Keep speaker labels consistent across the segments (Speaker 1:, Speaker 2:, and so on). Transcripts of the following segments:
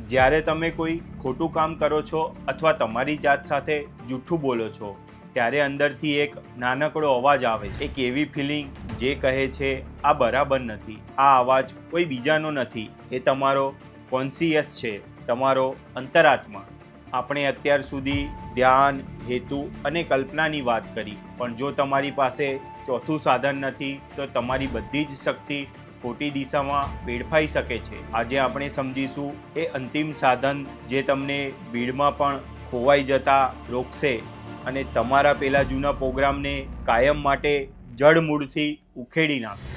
Speaker 1: જ્યારે તમે કોઈ ખોટું કામ કરો છો અથવા તમારી જાત સાથે જૂઠું બોલો છો ત્યારે અંદરથી એક નાનકડો અવાજ આવે છે, એક એવી ફિલિંગ જે કહે છે આ બરાબર નથી. આ અવાજ કોઈ બીજાનો નથી, એ તમારો કોન્શિયસ છે, તમારો અંતરાત્મા. આપણે અત્યાર સુધી ધ્યાન, હેતુ અને કલ્પનાની વાત કરી, પણ જો તમારી પાસે ચોથું સાધન નથી તો તમારી બધી જ શક્તિ ખોટી દિશામાં વેડફાઈ શકે છે. આજે આપણે સમજીશું એ અંતિમ સાધન જે તમને ભીડમાં પણ ખોવાઈ જતા રોકશે અને તમારા પેલા જૂના પ્રોગ્રામને કાયમ માટે જડમૂળથી ઉખેડી નાખશે.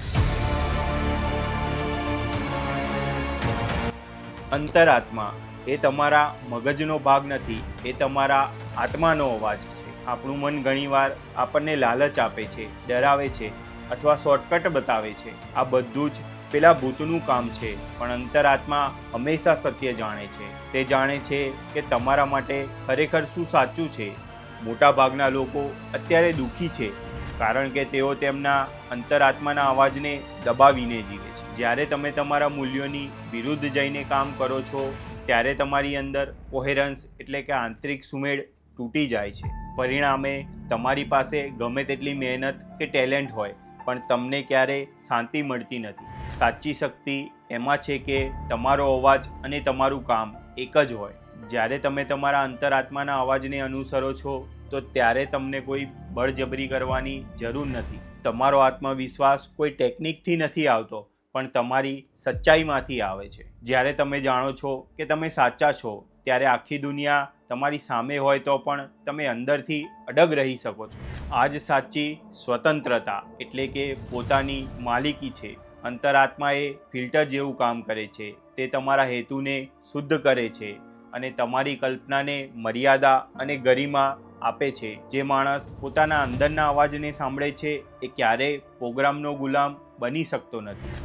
Speaker 1: અંતરાત્મા એ તમારા મગજનો ભાગ નથી, એ તમારા આત્માનો અવાજ છે. આપણું મન ઘણીવાર આપણને લાલચ આપે છે, ડરાવે છે અથવા શોર્ટકટ બતાવે છે. આ બધું જ પેલા ભૂતનું કામ છે, પણ અંતરાત્મા હંમેશા સત્ય જાણે છે. તે જાણે છે કે તમારા માટે ખરેખર શું સાચું છે. મોટા ભાગના લોકો અત્યારે દુઃખી છે કારણ કે તેઓ તેમના અંતરાત્માના અવાજને દબાવીને જીવે છે. જ્યારે તમે તમારા મૂલ્યોની વિરુદ્ધ જઈને કામ કરો છો ત્યારે તમારી અંદર કોહેરન્સ એટલે કે આંતરિક સુમેળ તૂટી જાય છે. પરિણામે તમારી પાસે ગમે તેટલી મહેનત કે ટેલેન્ટ હોય પણ તમને ક્યારેય શાંતિ મળતી નથી. સાચી શક્તિ એમાં છે કે તમારો અવાજ અને તમારું કામ એક જ હોય. જ્યારે તમે તમારા અંતરાત્માના અવાજને અનુસરો છો તો ત્યારે તમને કોઈ બળજબરી કરવાની જરૂર નથી. તમારો આત્મવિશ્વાસ કોઈ ટેકનિકથી નથી આવતો પણ તમારી સચ્ચાઈમાંથી આવે છે. જ્યારે તમે જાણો છો કે તમે સાચા છો ત્યારે આખી દુનિયા તમારી સામે હોય તો પણ તમે અંદરથી અડગ રહી શકો છો. આ જ સાચી સ્વતંત્રતા એટલે કે પોતાની માલિકી છે. અંતરાત્મા એ ફિલ્ટર જેવું કામ કરે છે. તે તમારા હેતુને શુદ્ધ કરે છે અને તમારી કલ્પનાને મર્યાદા અને ગરિમા આપે છે. જે માણસ પોતાના અંદરના અવાજને સાંભળે છે એ ક્યારેય પ્રોગ્રામનો ગુલામ બની શકતો નથી.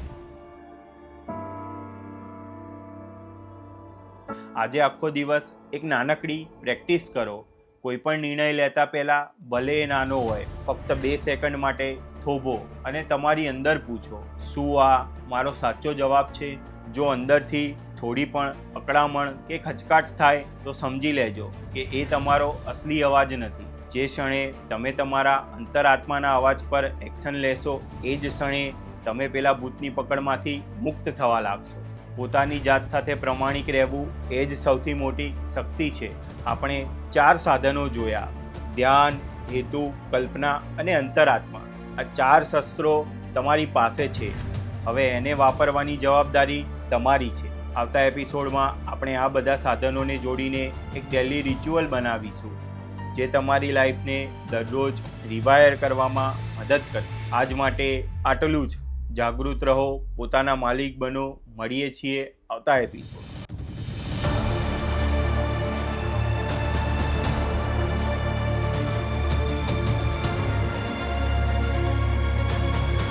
Speaker 1: આજે આખો દિવસ એક નાનકડી પ્રેક્ટિસ કરો. કોઈ પણ નિર્ણય લેતા પહેલાં ભલે એ નાનો હોય, ફક્ત 2 સેકન્ડ માટે થોભો અને તમારી અંદર પૂછો, શું આ મારો સાચો જવાબ છે? જો અંદરથી થોડી પણ અકળામણ કે ખચકાટ થાય તો સમજી લેજો કે એ તમારો અસલી અવાજ નથી. જે ક્ષણે તમે તમારા અંતરાત્માના અવાજ પર એક્શન લેશો એ જ ક્ષણે તમે પેલા ભૂતની પકડમાંથી મુક્ત થવા લાગશો. પોતાની જાત સાથે પ્રમાણિક રહેવું એ જ સૌથી મોટી શક્તિ છે. આપણે 4 સાધનો જોયા: ધ્યાન, હેતુ, કલ્પના અને અંતરાત્મા. આ 4 શસ્ત્રો તમારી પાસે છે. હવે એને વાપરવાની જવાબદારી તમારી છે. આવતા એપિસોડમાં આપણે આ બધા સાધનોને જોડીને એક ડેલી રિચ્યુઅલ બનાવીશું જે તમારી લાઈફને દરરોજ રિવાયર કરવામાં મદદ કરશે. આજ માટે આટલું જ. જાગૃત રહો, પોતાના માલિક બનો. મળીએ છીએ આવતા એપિસોડ.